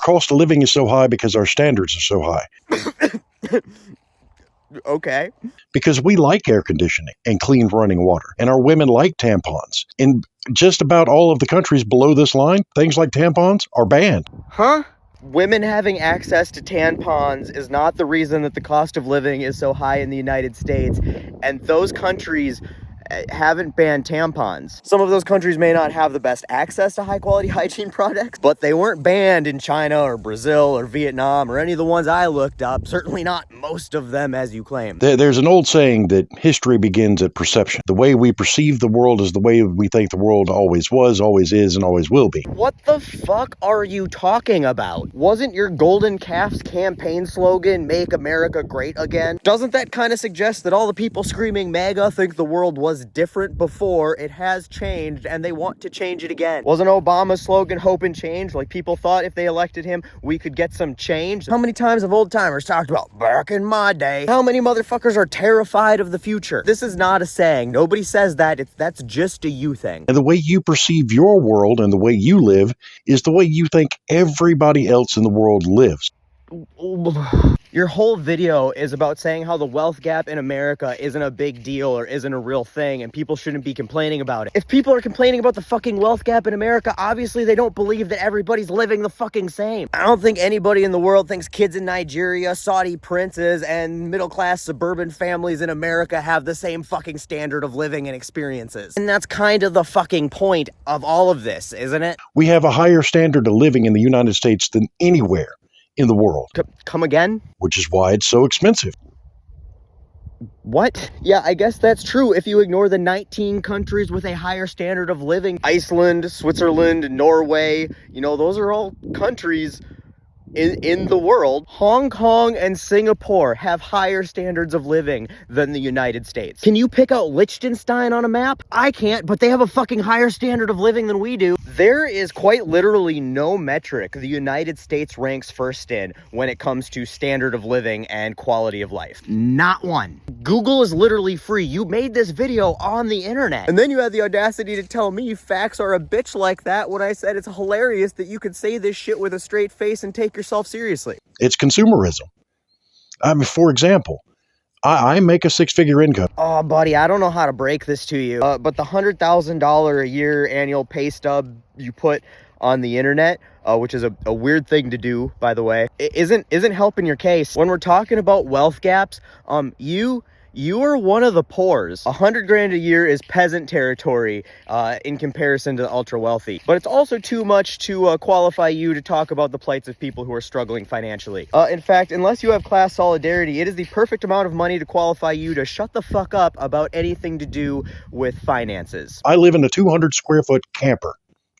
cost of living is so high because our standards are so high. Okay. Because we like air conditioning and clean running water, and our women like tampons. In just about all of the countries below this line, things like tampons are banned. Huh? Women having access to tampons is not the reason that the cost of living is so high in the United States, and those countries haven't banned tampons. Some of those countries may not have the best access to high-quality hygiene products, but they weren't banned in China or Brazil or Vietnam or any of the ones I looked up. Certainly not most of them, as you claim. There's an old saying that history begins at perception. The way we perceive the world is the way we think the world always was, always is, and always will be. What the fuck are you talking about? Wasn't your Golden Calves campaign slogan, "Make America Great Again"? Doesn't that kind of suggest that all the people screaming MAGA think the world was different before? It has changed, and they want to change it again. Wasn't Obama's slogan "Hope and Change"? Like, people thought if they elected him, we could get some change. How many times have old timers talked about back in my day? How many motherfuckers are terrified of the future? This is not a saying. Nobody says that. That's just a you thing. And the way you perceive your world and the way you live is the way you think everybody else in the world lives. Your whole video is about saying how the wealth gap in America isn't a big deal or isn't a real thing, and people shouldn't be complaining about it. If people are complaining about the fucking wealth gap in America, obviously they don't believe that everybody's living the fucking same. I don't think anybody in the world thinks kids in Nigeria, Saudi princes, and middle-class suburban families in America have the same fucking standard of living and experiences. And that's kind of the fucking point of all of this, isn't it? We have a higher standard of living in the United States than anywhere in the world. Come again? Which is why it's so expensive. What? Yeah, I guess that's true if you ignore the 19 countries with a higher standard of living. Iceland, Switzerland, Norway, those are all countries in the world. Hong Kong and Singapore have higher standards of living than the United States. Can you pick out Liechtenstein on a map? I can't, but they have a fucking higher standard of living than we do. There is quite literally no metric the United States ranks first in when it comes to standard of living and quality of life. Not one. Google is literally free. You made this video on the internet. And then you had the audacity to tell me facts are a bitch like that when I said it's hilarious that you could say this shit with a straight face and take yourself seriously. It's consumerism. I mean, for example, I make a six-figure income. Oh, buddy, I don't know how to break this to you, but the $100,000 a year annual pay stub you put on the internet, which is a weird thing to do, by the way, it isn't helping your case. When we're talking about wealth gaps, you are one of the poors. $100,000 a year is peasant territory in comparison to the ultra wealthy. But it's also too much to qualify you to talk about the plights of people who are struggling financially. In fact, unless you have class solidarity, it is the perfect amount of money to qualify you to shut the fuck up about anything to do with finances. I live in a 200 square foot camper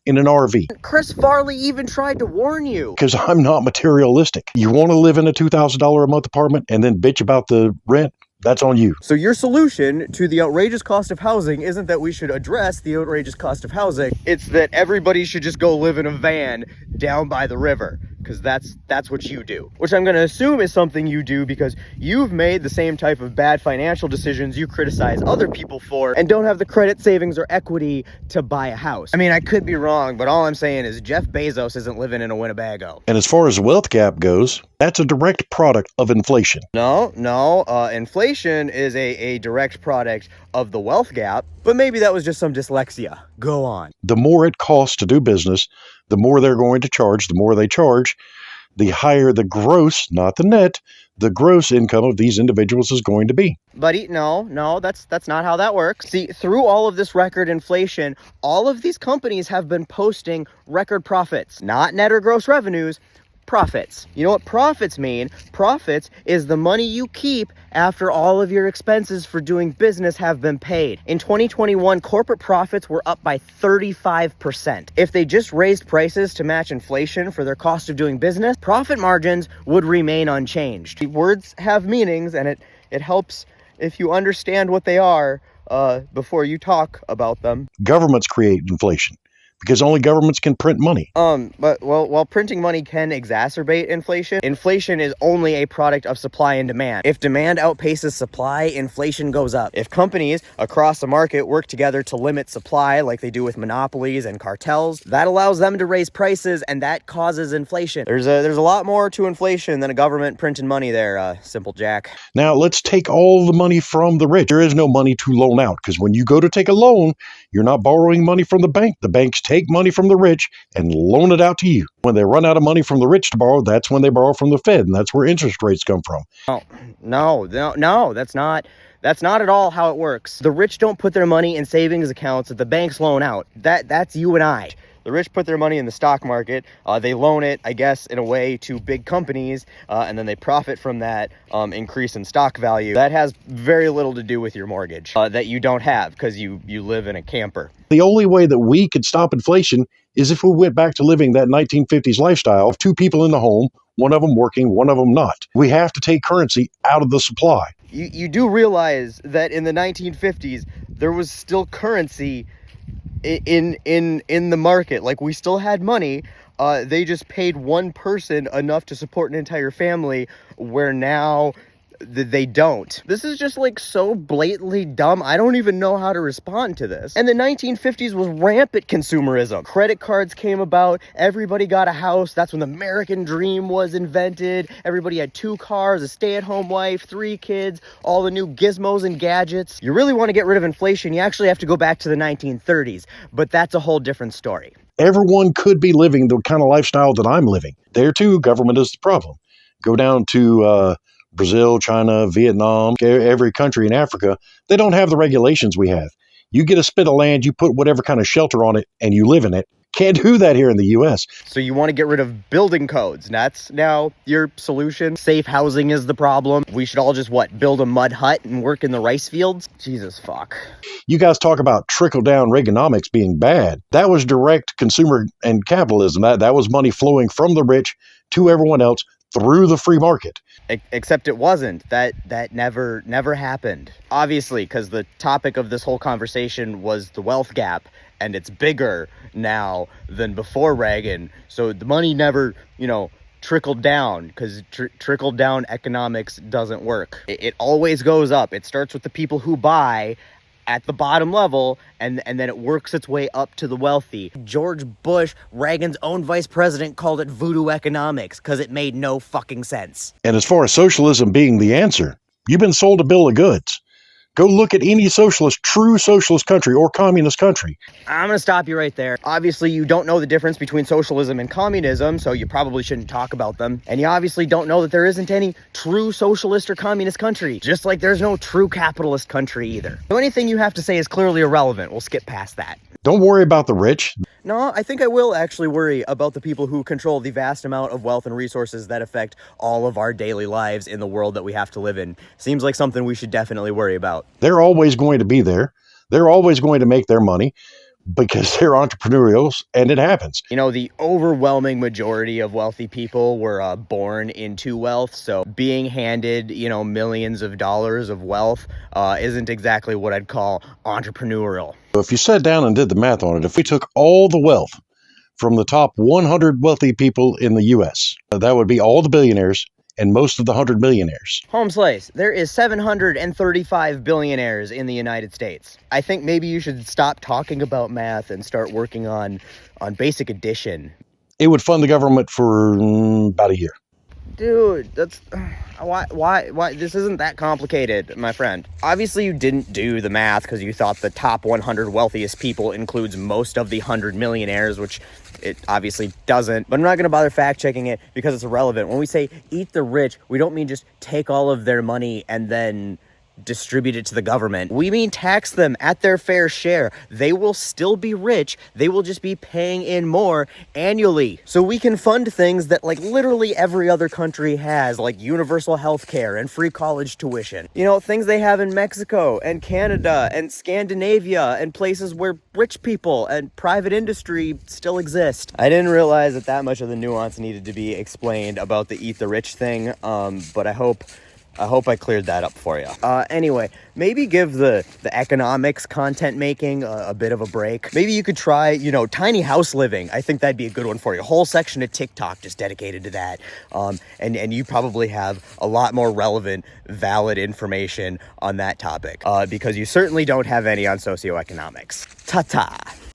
in an RV. Chris Farley even tried to warn you. Because I'm not materialistic. You want to live in a $2,000 a month apartment and then bitch about the rent? That's on you. So your solution to the outrageous cost of housing isn't that we should address the outrageous cost of housing. It's that everybody should just go live in a van down by the river. Because that's what you do. Which I'm going to assume is something you do because you've made the same type of bad financial decisions you criticize other people for and don't have the credit, savings, or equity to buy a house. I mean, I could be wrong, but all I'm saying is Jeff Bezos isn't living in a Winnebago. And as far as the wealth gap goes, that's a direct product of inflation. No. Inflation is a direct product of the wealth gap, but maybe that was just some dyslexia. Go on. The more it costs to do business, the more they're going to charge. The more they charge, the higher the gross, not the net, the gross income of these individuals is going to be. Buddy, no, that's not how that works. See, through all of this record inflation, all of these companies have been posting record profits, not net or gross revenues, profits. You know what profits mean? Profits is the money you keep after all of your expenses for doing business have been paid. In 2021, corporate profits were up by 35%. If they just raised prices to match inflation for their cost of doing business, profit margins would remain unchanged. Words have meanings, and it helps if you understand what they are before you talk about them. Governments create inflation. because only governments can print money. But while printing money can exacerbate inflation, inflation is only a product of supply and demand. If demand outpaces supply, inflation goes up. If companies across the market work together to limit supply, like they do with monopolies and cartels, that allows them to raise prices, and that causes inflation. There's a lot more to inflation than a government printing money there, Simple Jack. Now, let's take all the money from the rich. There is no money to loan out, because when you go to take a loan, you're not borrowing money from the bank. The banks take money from the rich and loan it out to you. When they run out of money from the rich to borrow, that's when they borrow from the Fed, and that's where interest rates come from. No, that's not at all how it works. The rich don't put their money in savings accounts that the banks loan out. That's you and I. The rich put their money in the stock market. They loan it, I guess, in a way to big companies, and then they profit from that increase in stock value. That has very little to do with your mortgage that you don't have because you live in a camper. The only way that we could stop inflation is if we went back to living that 1950s lifestyle of two people in the home, one of them working, one of them not. We have to take currency out of the supply. You do realize that in the 1950s, there was still currency in the market. Like, we still had money. They just paid one person enough to support an entire family, where now they don't. This is just like so blatantly dumb. I don't even know how to respond to this. And the 1950s was rampant consumerism. Credit cards came about. Everybody got a house. That's when the American dream was invented. Everybody had 2 cars, a stay-at-home wife, 3 kids, all the new gizmos and gadgets. You really want to get rid of inflation, you actually have to go back to the 1930s. But that's a whole different story. Everyone could be living the kind of lifestyle that I'm living. There too, government is the problem. Go down to Brazil, China, Vietnam, every country in Africa, they don't have the regulations we have. You get a spit of land, you put whatever kind of shelter on it, and you live in it. Can't do that here in the U.S. So you want to get rid of building codes. That's now your solution. Safe housing is the problem. We should all just, build a mud hut and work in the rice fields? Jesus fuck. You guys talk about trickle-down Reaganomics being bad. That was direct consumer and capitalism. That was money flowing from the rich to everyone else through the free market. Except it wasn't. That never happened. Obviously, because the topic of this whole conversation was the wealth gap, and it's bigger now than before Reagan. So the money never, trickled down, because trickle down economics doesn't work. It always goes up. It starts with the people who buy at the bottom level, and then it works its way up to the wealthy. George Bush, Reagan's own vice president, called it voodoo economics because it made no fucking sense. And as far as socialism being the answer, you've been sold a bill of goods. Go look at any true socialist country or communist country. I'm going to stop you right there. Obviously, you don't know the difference between socialism and communism, so you probably shouldn't talk about them. And you obviously don't know that there isn't any true socialist or communist country, just like there's no true capitalist country either. So anything you have to say is clearly irrelevant. We'll skip past that. Don't worry about the rich. No, I think I will actually worry about the people who control the vast amount of wealth and resources that affect all of our daily lives in the world that we have to live in. Seems like something we should definitely worry about. They're always going to be there. They're always going to make their money because they're entrepreneurials, and it happens. The overwhelming majority of wealthy people were born into wealth, so being handed, millions of dollars of wealth isn't exactly what I'd call entrepreneurial. If you sat down and did the math on it, if we took all the wealth from the top 100 wealthy people in the U.S., that would be all the billionaires and most of the 100 millionaires. Home slice, there is 735 billionaires in the United States. I think maybe you should stop talking about math and start working on basic addition. It would fund the government for about a year. Dude, that's why this isn't that complicated, my friend. Obviously you didn't do the math because you thought the top 100 wealthiest people includes most of the 100 millionaires, which it obviously doesn't. But I'm not going to bother fact checking it because it's irrelevant. When we say eat the rich, we don't mean just take all of their money and then distribute it to the government. We mean tax them at their fair share. They will still be rich. They will just be paying in more annually. So we can fund things that literally every other country has, like universal health care and free college tuition. Things they have in Mexico and Canada and Scandinavia and places where rich people and private industry still exist. I didn't realize that much of the nuance needed to be explained about the eat the rich thing, but I hope I hope I cleared that up for you. Anyway, maybe give the economics content making a bit of a break. Maybe you could try, tiny house living. I think that'd be a good one for you. A whole section of TikTok just dedicated to that. And you probably have a lot more relevant, valid information on that topic because you certainly don't have any on socioeconomics. Ta-ta.